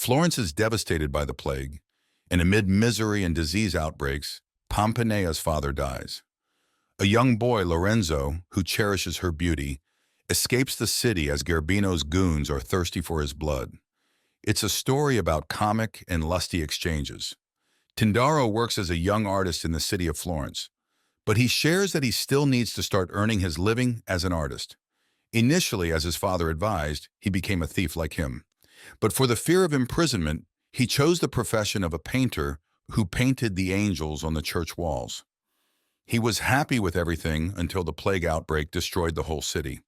Florence is devastated by the plague, and amid misery and disease outbreaks, Pompanea's father dies. A young boy, Lorenzo, who cherishes her beauty, escapes the city as Gerbino's goons are thirsty for his blood. It's a story about comic and lusty exchanges. Tindaro works as a young artist in the city of Florence, but he shares that he still needs to start earning his living as an artist. Initially, as his father advised, he became a thief like him. But for the fear of imprisonment, he chose the profession of a painter who painted the angels on the church walls. He was happy with everything until the plague outbreak destroyed the whole city.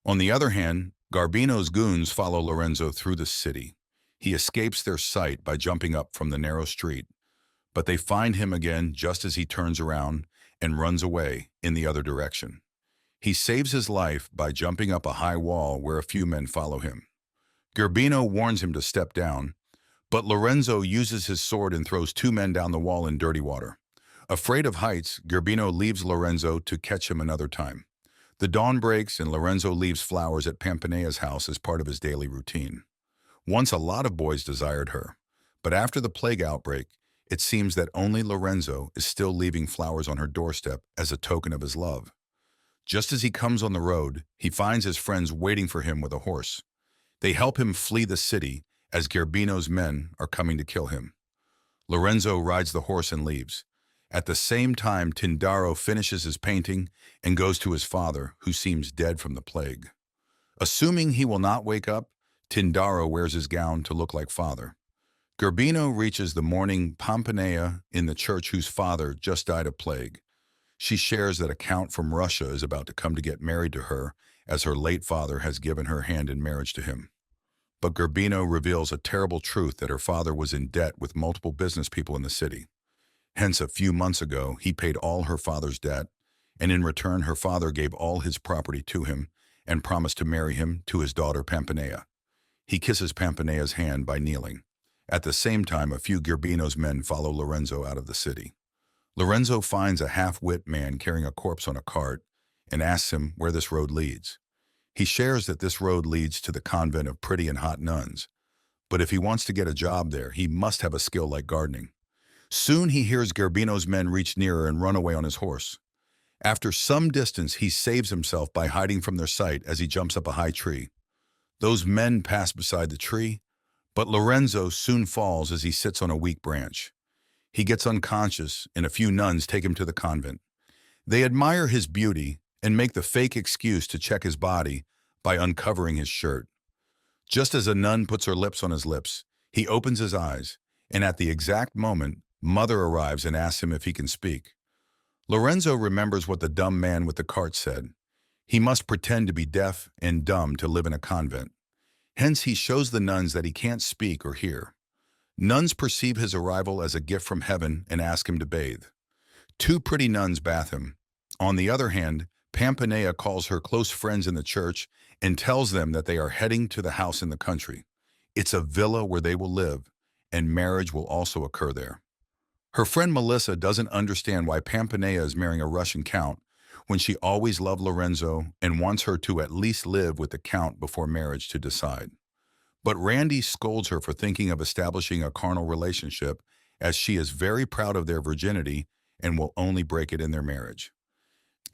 On the other hand, Garbino's goons follow Lorenzo through the city. He escapes their sight by jumping up from the narrow street, but they find him again just as he turns around and runs away in the other direction. He saves his life by jumping up a high wall where a few men follow him. Gerbino warns him to step down, but Lorenzo uses his sword and throws two men down the wall in dirty water. Afraid of heights, Gerbino leaves Lorenzo to catch him another time. The dawn breaks and Lorenzo leaves flowers at Pompanea's house as part of his daily routine. Once a lot of boys desired her, but after the plague outbreak, it seems that only Lorenzo is still leaving flowers on her doorstep as a token of his love. Just as he comes on the road, he finds his friends waiting for him with a horse. They help him flee the city as Gerbino's men are coming to kill him. Lorenzo rides the horse and leaves. At the same time, Tindaro finishes his painting and goes to his father, who seems dead from the plague. Assuming he will not wake up, Tindaro wears his gown to look like father. Gerbino reaches the mourning Pompanea in the church whose father just died of plague. She shares that a count from Russia is about to come to get married to her, as her late father has given her hand in marriage to him. But Gerbino reveals a terrible truth that her father was in debt with multiple business people in the city. Hence, a few months ago, he paid all her father's debt, and in return her father gave all his property to him and promised to marry him to his daughter Pompanea. He kisses Pompanea's hand by kneeling. At the same time, a few Gerbino's men follow Lorenzo out of the city. Lorenzo finds a half-wit man carrying a corpse on a cart and asks him where this road leads. He shares that this road leads to the convent of pretty and hot nuns, but if he wants to get a job there, he must have a skill like gardening. Soon he hears Gerbino's men reach nearer and run away on his horse. After some distance, he saves himself by hiding from their sight as he jumps up a high tree. Those men pass beside the tree, but Lorenzo soon falls as he sits on a weak branch. He gets unconscious, and a few nuns take him to the convent. They admire his beauty and make the fake excuse to check his body by uncovering his shirt. Just as a nun puts her lips on his lips, he opens his eyes, and at the exact moment, Mother arrives and asks him if he can speak. Lorenzo remembers what the dumb man with the cart said. He must pretend to be deaf and dumb to live in a convent. Hence, he shows the nuns that he can't speak or hear. Nuns perceive his arrival as a gift from heaven and ask him to bathe. Two pretty nuns bath him. On the other hand, Pompanea calls her close friends in the church and tells them that they are heading to the house in the country. It's a villa where they will live, and marriage will also occur there. Her friend Melissa doesn't understand why Pompanea is marrying a Russian count when she always loved Lorenzo and wants her to at least live with the count before marriage to decide. But Randy scolds her for thinking of establishing a carnal relationship, as she is very proud of their virginity and will only break it in their marriage.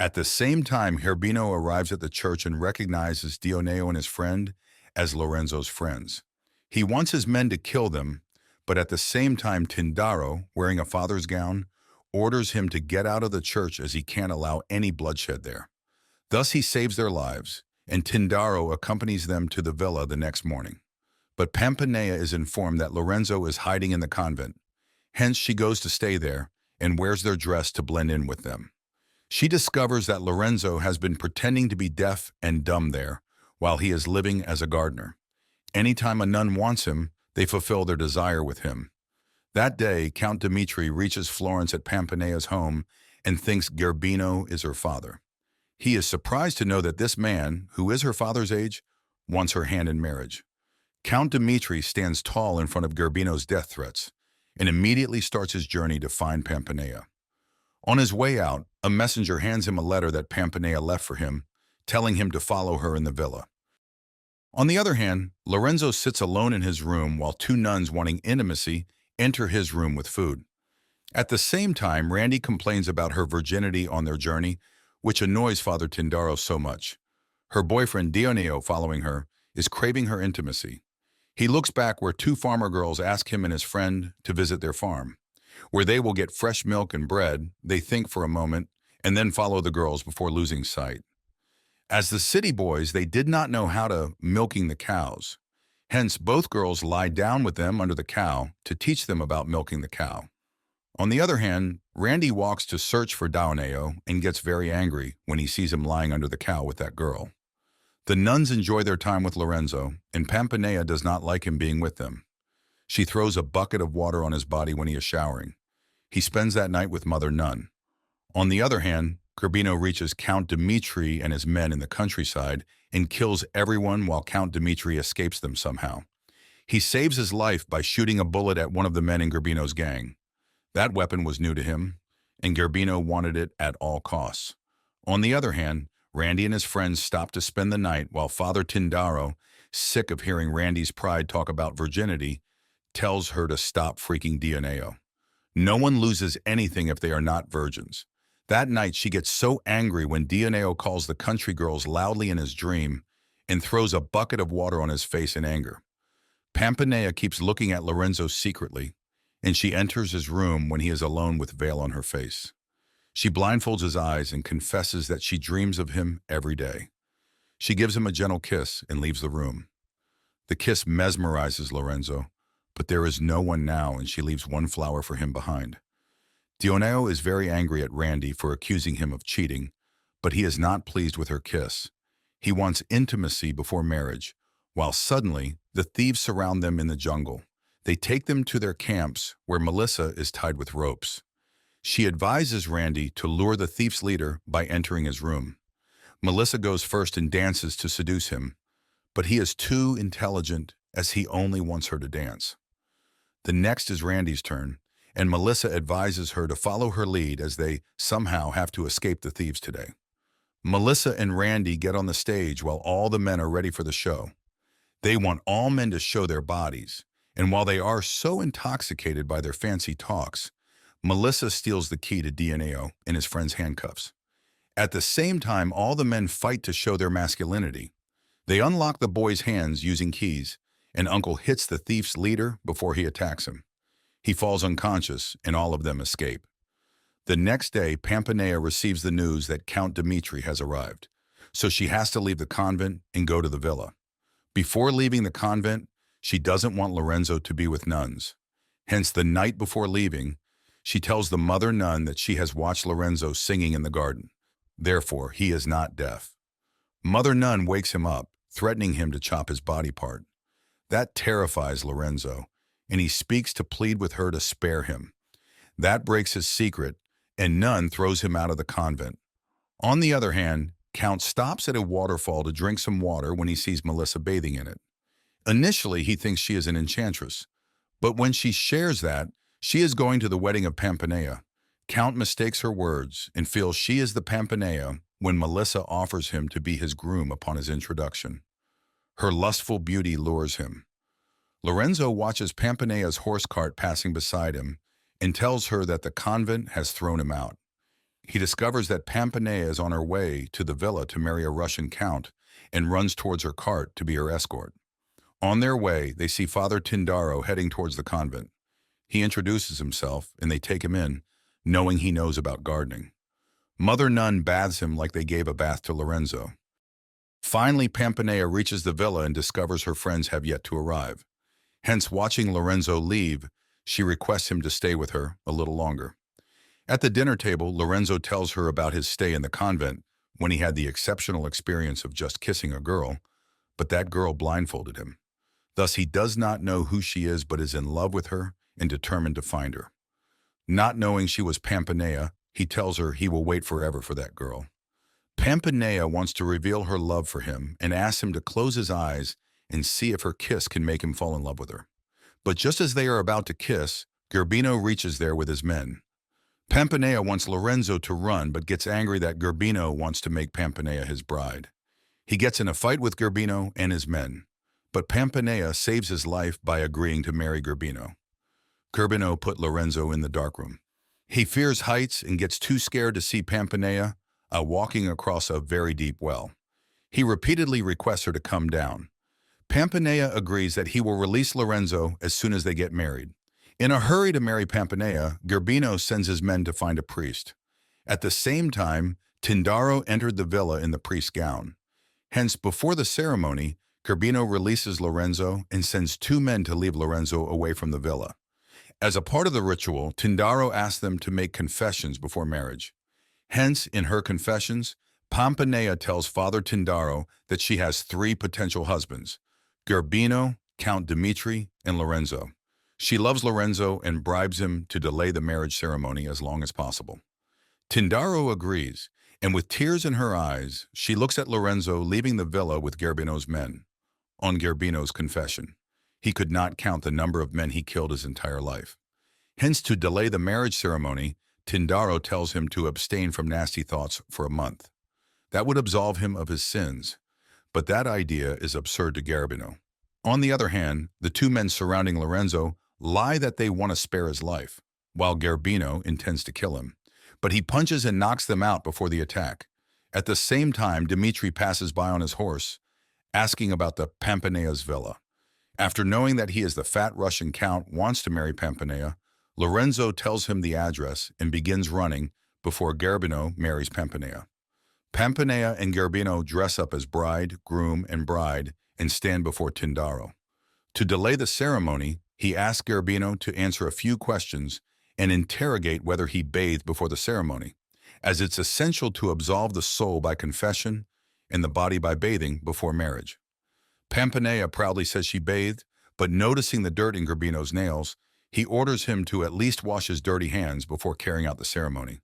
At the same time, Gerbino arrives at the church and recognizes Dioneo and his friend as Lorenzo's friends. He wants his men to kill them, but at the same time Tindaro, wearing a father's gown, orders him to get out of the church as he can't allow any bloodshed there. Thus he saves their lives, and Tindaro accompanies them to the villa the next morning. But Pompanea is informed that Lorenzo is hiding in the convent. Hence she goes to stay there and wears their dress to blend in with them. She discovers that Lorenzo has been pretending to be deaf and dumb there while he is living as a gardener. Anytime a nun wants him, they fulfill their desire with him. That day, Count Dmitri reaches Florence at Pompanea's home and thinks Gerbino is her father. He is surprised to know that this man, who is her father's age, wants her hand in marriage. Count Dmitri stands tall in front of Gerbino's death threats and immediately starts his journey to find Pompanea. On his way out, a messenger hands him a letter that Pompanea left for him, telling him to follow her in the villa. On the other hand, Lorenzo sits alone in his room while two nuns wanting intimacy enter his room with food. At the same time, Randy complains about her virginity on their journey, which annoys Father Tindaro so much. Her boyfriend Dioneo, following her, is craving her intimacy. He looks back where two farmer girls ask him and his friend to visit their farm, where they will get fresh milk and bread. They think for a moment and then follow the girls before losing sight. As the city boys, they did not know how to milking the cows. Hence, both girls lie down with them under the cow to teach them about milking the cow. On the other hand, Randy walks to search for Dioneo and gets very angry when he sees him lying under the cow with that girl. The nuns enjoy their time with Lorenzo, and Pampanea does not like him being with them. She throws a bucket of water on his body when he is showering. He spends that night with Mother Nun. On the other hand, Gerbino reaches Count Dmitri and his men in the countryside and kills everyone while Count Dmitri escapes them somehow. He saves his life by shooting a bullet at one of the men in Gerbino's gang. That weapon was new to him, and Gerbino wanted it at all costs. On the other hand, Randy and his friends stop to spend the night while Father Tindaro, sick of hearing Randy's pride talk about virginity, tells her to stop freaking Dioneo. No one loses anything if they are not virgins. That night, she gets so angry when Dioneo calls the country girls loudly in his dream and throws a bucket of water on his face in anger. Pampanea keeps looking at Lorenzo secretly, and she enters his room when he is alone with veil on her face. She blindfolds his eyes and confesses that she dreams of him every day. She gives him a gentle kiss and leaves the room. The kiss mesmerizes Lorenzo, but there is no one now, and she leaves one flower for him behind. Dioneo is very angry at Randy for accusing him of cheating, but he is not pleased with her kiss. He wants intimacy before marriage, while suddenly the thieves surround them in the jungle. They take them to their camps where Melissa is tied with ropes. She advises Randy to lure the thief's leader by entering his room. Melissa goes first and dances to seduce him, but he is too intelligent as he only wants her to dance. The next is Randy's turn, and Melissa advises her to follow her lead as they somehow have to escape the thieves today. Melissa and Randy get on the stage while all the men are ready for the show. They want all men to show their bodies, and while they are so intoxicated by their fancy talks, Melissa steals the key to Dioneo in his friend's handcuffs. At the same time, all the men fight to show their masculinity. They unlock the boy's hands using keys, and Uncle hits the thief's leader before he attacks him. He falls unconscious, and all of them escape. The next day, Pampanea receives the news that Count Dmitri has arrived, so she has to leave the convent and go to the villa. Before leaving the convent, she doesn't want Lorenzo to be with nuns. Hence, the night before leaving, she tells the mother nun that she has watched Lorenzo singing in the garden. Therefore, he is not deaf. Mother nun wakes him up, threatening him to chop his body part. That terrifies Lorenzo, and he speaks to plead with her to spare him. That breaks his secret, and Nun throws him out of the convent. On the other hand, Count stops at a waterfall to drink some water when he sees Melissa bathing in it. Initially, he thinks she is an enchantress, but when she shares that she is going to the wedding of Pampanea, Count mistakes her words and feels she is the Pampanea when Melissa offers him to be his groom upon his introduction. Her lustful beauty lures him. Lorenzo watches Pampanea's horse cart passing beside him and tells her that the convent has thrown him out. He discovers that Pampanea is on her way to the villa to marry a Russian count and runs towards her cart to be her escort. On their way, they see Father Tindaro heading towards the convent. He introduces himself, and they take him in, knowing he knows about gardening. Mother Nun baths him like they gave a bath to Lorenzo. Finally, Pampanea reaches the villa and discovers her friends have yet to arrive. Hence, watching Lorenzo leave, she requests him to stay with her a little longer. At the dinner table, Lorenzo tells her about his stay in the convent when he had the exceptional experience of just kissing a girl, but that girl blindfolded him. Thus, he does not know who she is but is in love with her and determined to find her. Not knowing she was Pampanea, he tells her he will wait forever for that girl. Pampanea wants to reveal her love for him and asks him to close his eyes and see if her kiss can make him fall in love with her. But just as they are about to kiss, Gerbino reaches there with his men. Pampanea wants Lorenzo to run but gets angry that Gerbino wants to make Pampanea his bride. He gets in a fight with Gerbino and his men, but Pampanea saves his life by agreeing to marry Gerbino. Gerbino put Lorenzo in the darkroom. He fears heights and gets too scared to see Pampanea walking across a very deep well. He repeatedly requests her to come down. Pampanea agrees that he will release Lorenzo as soon as they get married. In a hurry to marry Pampanea, Gerbino sends his men to find a priest. At the same time, Tindaro entered the villa in the priest's gown. Hence, before the ceremony, Gerbino releases Lorenzo and sends 2 men to leave Lorenzo away from the villa. As a part of the ritual, Tindaro asks them to make confessions before marriage. Hence, in her confessions, Pampanea tells Father Tindaro that she has 3 potential husbands: Gerbino, Count Dimitri, and Lorenzo. She loves Lorenzo and bribes him to delay the marriage ceremony as long as possible. Tindaro agrees, and with tears in her eyes, she looks at Lorenzo leaving the villa with Gerbino's men. On Gerbino's confession, he could not count the number of men he killed his entire life. Hence, to delay the marriage ceremony, Tindaro tells him to abstain from nasty thoughts for a month. That would absolve him of his sins, but that idea is absurd to Gerbino. On the other hand, the 2 men surrounding Lorenzo lie that they want to spare his life, while Gerbino intends to kill him. But he punches and knocks them out before the attack. At the same time, Dimitri passes by on his horse, asking about the Pampanea's villa. After knowing that he is the fat Russian count wants to marry Pampanea, Lorenzo tells him the address and begins running before Gerbino marries Pampanea. Pampanea and Gerbino dress up as bride, groom, and bride and stand before Tindaro. To delay the ceremony, he asks Gerbino to answer a few questions and interrogate whether he bathed before the ceremony, as it's essential to absolve the soul by confession and the body by bathing before marriage. Pampanea proudly says she bathed, but noticing the dirt in Gerbino's nails, he orders him to at least wash his dirty hands before carrying out the ceremony.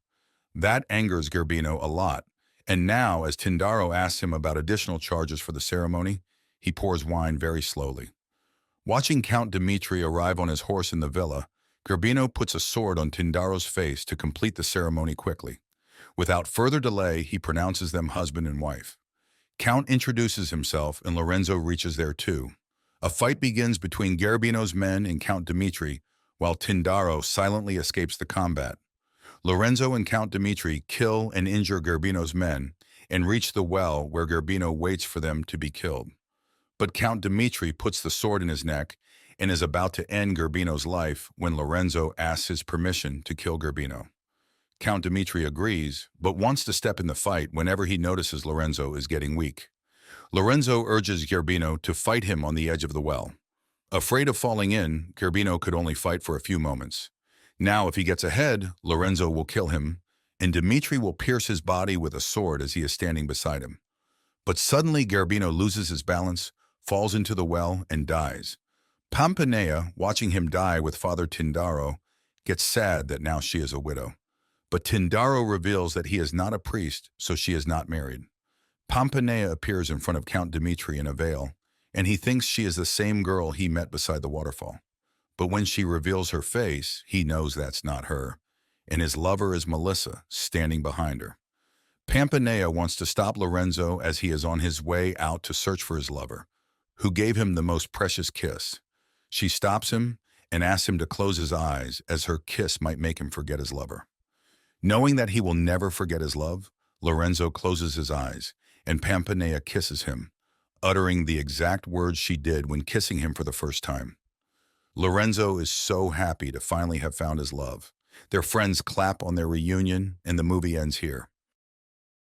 That angers Gerbino a lot, and now, as Tindaro asks him about additional charges for the ceremony, he pours wine very slowly. Watching Count Dimitri arrive on his horse in the villa, Gerbino puts a sword on Tindaro's face to complete the ceremony quickly. Without further delay, he pronounces them husband and wife. Count introduces himself, and Lorenzo reaches there too. A fight begins between Gerbino's men and Count Dimitri, while Tindaro silently escapes the combat. Lorenzo and Count Dimitri kill and injure Gerbino's men and reach the well where Gerbino waits for them to be killed. But Count Dimitri puts the sword in his neck and is about to end Gerbino's life when Lorenzo asks his permission to kill Gerbino. Count Dimitri agrees, but wants to step in the fight whenever he notices Lorenzo is getting weak. Lorenzo urges Gerbino to fight him on the edge of the well. Afraid of falling in, Gerbino could only fight for a few moments. Now, if he gets ahead, Lorenzo will kill him, and Dimitri will pierce his body with a sword as he is standing beside him. But suddenly Gerbino loses his balance, falls into the well, and dies. Pampanea, watching him die with Father Tindaro, gets sad that now she is a widow. But Tindaro reveals that he is not a priest, so she is not married. Pampanea appears in front of Count Dimitri in a veil, and he thinks she is the same girl he met beside the waterfall. But when she reveals her face, he knows that's not her, and his lover is Melissa, standing behind her. Pampanea wants to stop Lorenzo as he is on his way out to search for his lover, who gave him the most precious kiss. She stops him and asks him to close his eyes, as her kiss might make him forget his lover. Knowing that he will never forget his love, Lorenzo closes his eyes, and Pampanea kisses him, uttering the exact words she did when kissing him for the first time. Lorenzo is so happy to finally have found his love. Their friends clap on their reunion, and the movie ends here.